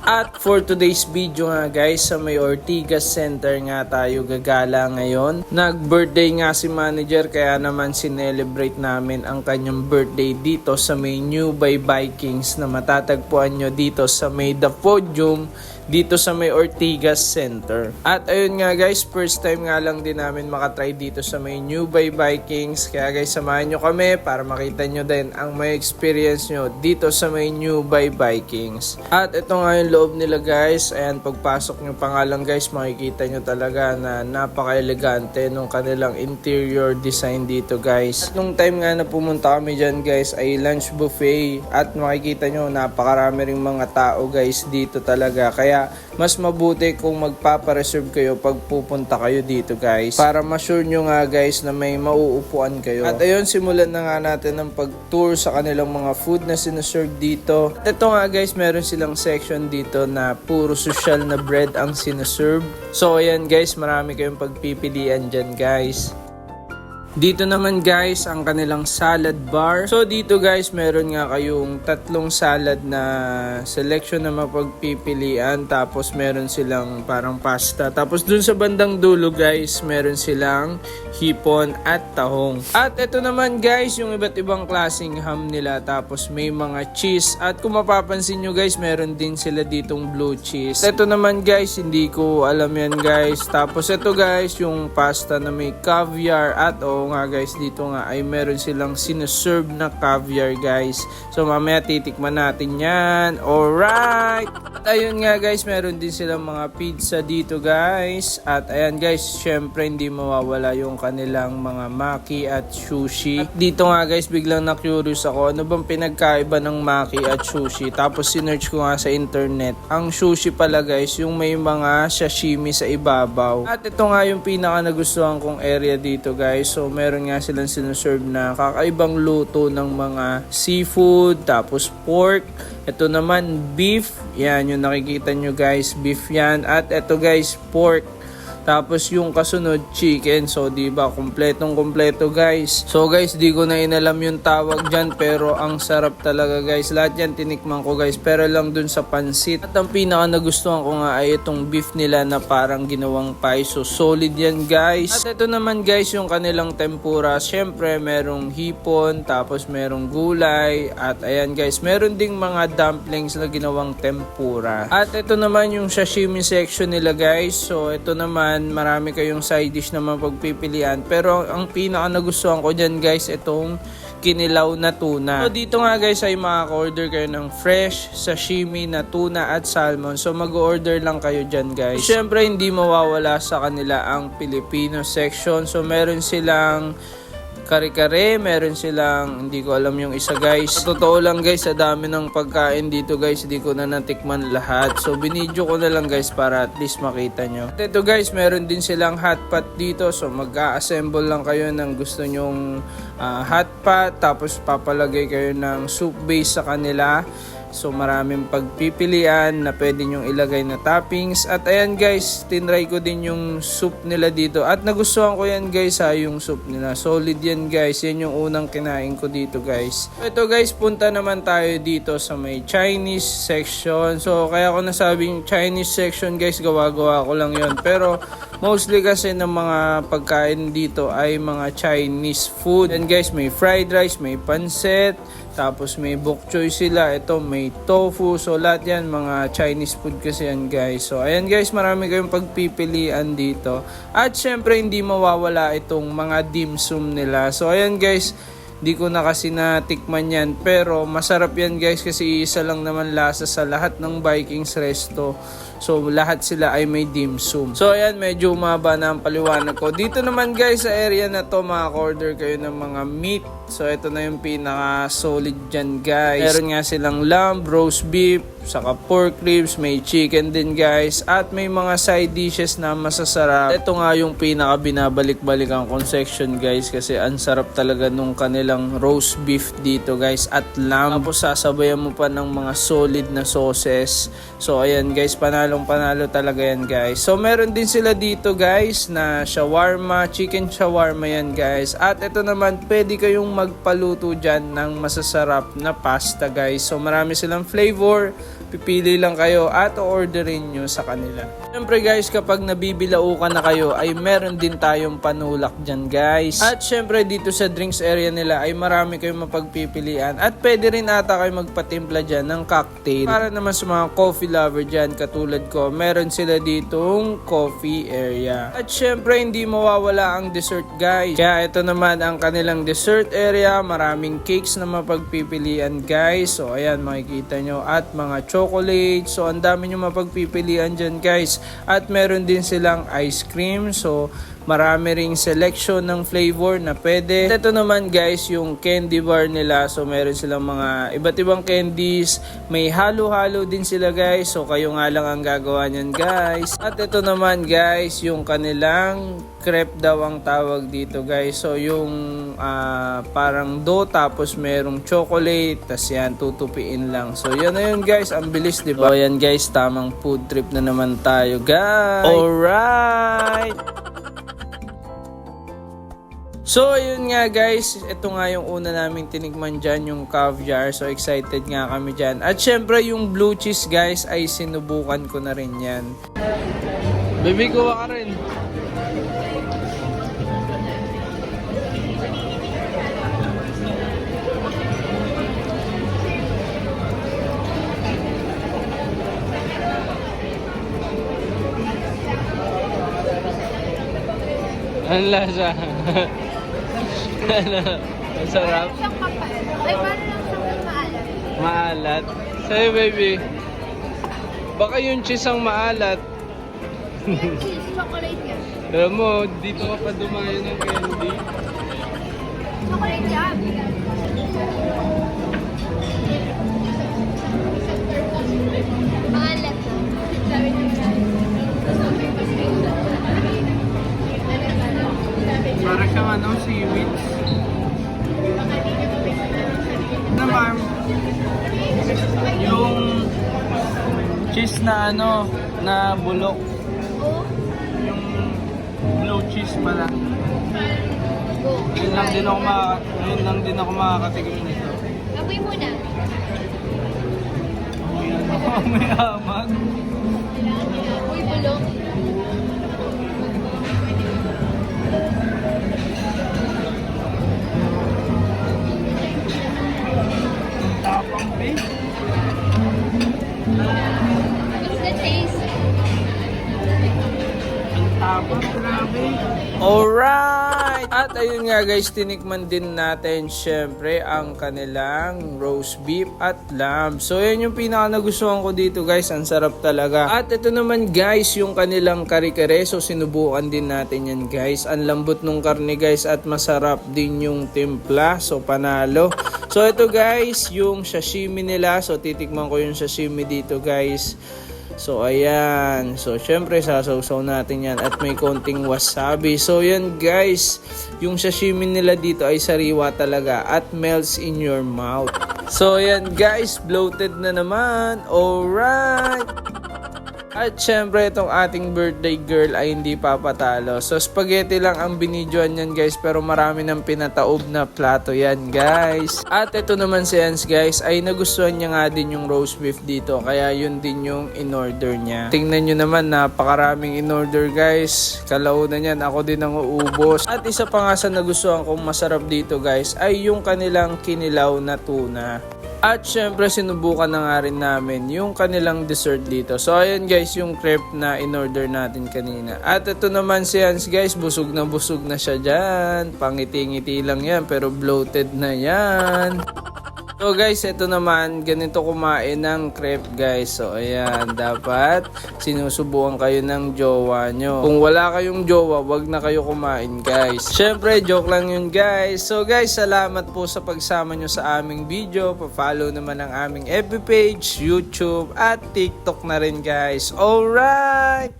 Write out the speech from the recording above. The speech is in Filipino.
At for today's video nga guys, sa may Ortigas Center nga tayo gagala ngayon. Nag-birthday nga si manager kaya naman sinelebrate namin ang kanyang birthday dito sa may New Bay Vikings na matatagpuan nyo dito sa may The Podium dito sa may Ortigas Center. At ayun nga guys, first time nga lang din namin makatry dito sa may New Bay Vikings. Kaya guys, samahan nyo kami para makita nyo din ang may experience nyo dito sa may New Bay Vikings. At ito nga yung loob nila guys. Ayan, pagpasok nyo pa nga lang guys, makikita nyo talaga na napaka-elegante nung kanilang interior design dito guys. At nung time nga na pumunta kami dyan guys ay lunch buffet. At makikita nyo napakarami ring mga tao guys dito talaga. Kaya mas mabuti kung magpapareserve kayo pag pupunta kayo dito guys para ma-sure nyo nga guys na may mauupuan kayo. At ayun, simulan na nga natin ang pag-tour sa kanilang mga food na sinaserve dito. At ito nga guys, meron silang section dito na puro social na bread ang sinaserve. So ayan guys, marami kayong pagpipilian dyan guys. Dito naman guys, ang kanilang salad bar. So dito guys, meron nga kayong tatlong salad na selection na mapagpipilian. Tapos meron silang parang pasta. Tapos dun sa bandang dulo guys, meron silang hipon at tahong. At ito naman guys, yung iba't ibang klaseng ham nila. Tapos may mga cheese. At kung mapapansin nyo guys, meron din sila ditong blue cheese. Ito naman guys, hindi ko alam yan guys. Tapos ito guys, yung pasta na may caviar at nga guys, dito nga ay meron silang sinaserve na caviar guys. So mamaya titikman natin yan. Alright! At ayun nga guys, meron din silang mga pizza dito guys. At ayan guys, syempre hindi mawawala yung kanilang mga maki at sushi. At dito nga guys, biglang na-curious ako, ano bang pinagkaiba ng maki at sushi? Tapos sinearch ko nga sa internet. Ang sushi pala guys, yung may mga sashimi sa ibabaw. At ito nga yung pinaka nagustuhan kong area dito guys. So meron nga silang sinaserve na kakaibang luto ng mga seafood, tapos pork. Ito naman beef, yan yung nakikita nyo guys, beef yan. At ito guys, pork. Tapos yung kasunod, chicken. So, diba, kompletong-kompleto guys. So guys, di ko na inalam yung tawag dyan. Pero ang sarap talaga guys. Lahat yan tinikman ko guys. Pero lang dun sa pansit. At ang pinaka nagustuhan ko nga ay itong beef nila na parang ginawang pie. So, solid yan guys. At ito naman guys, yung kanilang tempura. Syempre, merong hipon. Tapos merong gulay. At ayan guys, meron ding mga dumplings na ginawang tempura. At ito naman yung sashimi section nila guys. So, ito naman, marami kayong side dish na mapagpipilian. Pero ang pinaka nagustuhan ko dyan guys, itong kinilaw na tuna. So dito nga guys ay makaka-order kayo ng fresh sashimi na tuna at salmon. So mag-order lang kayo dyan guys. So, syempre hindi mawawala sa kanila ang Filipino section. So meron silang kare-kare, meron silang, hindi ko alam yung isa guys. Totoo lang guys, sa dami ng pagkain dito guys, hindi ko na natikman lahat. So binidyo ko na lang guys para at least makita nyo. At ito guys, meron din silang hot pot dito. So mag-a-assemble lang kayo ng gusto nyong hot pot. Tapos papalagay kayo ng soup base sa kanila. So maraming pagpipilian na pwede nyong ilagay na toppings. At ayan guys, tinry ko din yung soup nila dito. At nagustuhan ko yan guys yung soup nila. Solid yan guys. Yan yung unang kinain ko dito guys. Ito guys, punta naman tayo dito sa may Chinese section. So kaya ko nasabing Chinese section guys, gawa-gawa ko lang yon. Pero mostly kasi ng mga pagkain dito ay mga Chinese food. And guys, may fried rice, may pancit. Tapos may bok choy sila. Ito may tofu. So lahat yan mga Chinese food kasi yan guys. So ayan guys, marami kayong pagpipilian dito. At syempre hindi mawawala itong mga dim sum nila. So ayan guys, di ko na kasi natikman yan. Pero masarap yan guys kasi isa lang naman lasa sa lahat ng Vikings resto. So lahat sila ay may dim sum. So ayan, medyo umaba na ang paliwanag ko. Dito naman guys sa area na to, makaka-order kayo ng mga meat. So ito na yung pinaka solid dyan guys. Meron nga silang lamb, roast beef, saka pork ribs, may chicken din guys. At may mga side dishes na masasarap. Ito nga yung pinaka binabalik-balikan kong section guys. Kasi ang sarap talaga nung kanilang roast beef dito guys. At lamb. Tapos sasabayan mo pa ng mga solid na sauces. So ayan guys, panalong-panalo talaga yan guys. So meron din sila dito guys na shawarma, chicken shawarma yan guys. At ito naman, pwede kayong magpaluto dyan ng masasarap na pasta guys. So marami silang flavor. pipili lang kayo at orderin nyo sa kanila. Siyempre guys, kapag nabibilaukan na kayo ay meron din tayong panulak dyan guys. At siyempre dito sa drinks area nila ay marami kayong mapagpipilian at pwede rin ata kayo magpatimpla dyan ng cocktail. Para naman sa mga coffee lover dyan katulad ko, meron sila ditong coffee area. At siyempre hindi mawawala ang dessert guys. Kaya ito naman ang kanilang dessert area, maraming cakes na mapagpipilian guys. So ayan makikita nyo at mga chocolate. So ang dami nyo mapagpipilian dyan guys. At meron din silang ice cream. So marami ring selection ng flavor na pwede. At ito naman guys yung candy bar nila. So meron silang mga iba't ibang candies. May halo-halo din sila guys. So kayo nga lang ang gagawa niyan guys. At ito naman guys yung kanilang crepe daw ang tawag dito guys. So yung parang dough tapos merong chocolate. Tas yan tutupiin lang. So yan na yun guys. Ang bilis diba? So yan guys tamang food trip na naman tayo guys. Alright! So ayun nga guys, ito nga yung una naming tinikman dyan, yung caviar. So excited nga kami dyan. At syempre yung blue cheese guys ay sinubukan ko na rin yan. Baby, kuha ka rin. Ang lasa. Ano? Ang sarap? Ay, paano lang siyang maalat? Maalat? Sa'yo, baby. Baka yung cheese ang maalat. Yung cheese, chocolate yan. Alam mo, dito ka pa dumayo ng candy. Chocolate yan. Maalat. Sabi niya. Para siyang ano, seaweeds. Naman, yung cheese na ano, na bulok. Yung blue cheese pala. Yun lang din ako makakatikim nito. Apoy muna. May amag. Apoy bulong. Tapang face. What's the taste? Ang tapang, grabe. Alright! At ayun nga guys, tinikman din natin syempre ang kanilang roast beef at lamb. So yan yung pinaka nagustuhan ko dito guys, ang sarap talaga. At ito naman guys, yung kanilang kare-kare. So sinubukan din natin yan guys. Ang lambot nung karne guys at masarap din yung timpla. So panalo. So ito guys, yung sashimi nila. So titikman ko yung sashimi dito guys. So ayan, so syempre sasawsaw natin yan at may konting wasabi. So yan guys, yung sashimi nila dito ay sariwa talaga at melts in your mouth. So yan guys, bloated na naman. Alright! At syempre itong ating birthday girl ay hindi papatalo. So spaghetti lang ang binidyoan yan guys, pero marami ng pinataob na plato yan guys. At ito naman si Hans guys ay nagustuhan niya nga din yung roast beef dito, kaya yun din yung in-order niya. Tingnan nyo naman, napakaraming in-order guys. Kalaunan yan, ako din ang uubos. At isa pa nga sa nagustuhan kong masarap dito guys ay yung kanilang kinilaw na tuna. At syempre sinubukan na nga rin namin yung kanilang dessert dito. So ayan guys yung crepe na in-order natin kanina. At ito naman si Hans guys, busog na siya dyan. Pangiti-ngiti lang yan pero bloated na yan. So guys, ito naman, ganito kumain ng crepe guys. So ayan, dapat sinusubukan kayo ng jowa nyo. Kung wala kayong jowa, wag na kayo kumain guys. Syempre, joke lang yun guys. So guys, salamat po sa pagsama nyo sa aming video. Pa-follow naman ang aming FB page, YouTube at TikTok na rin guys. Alright!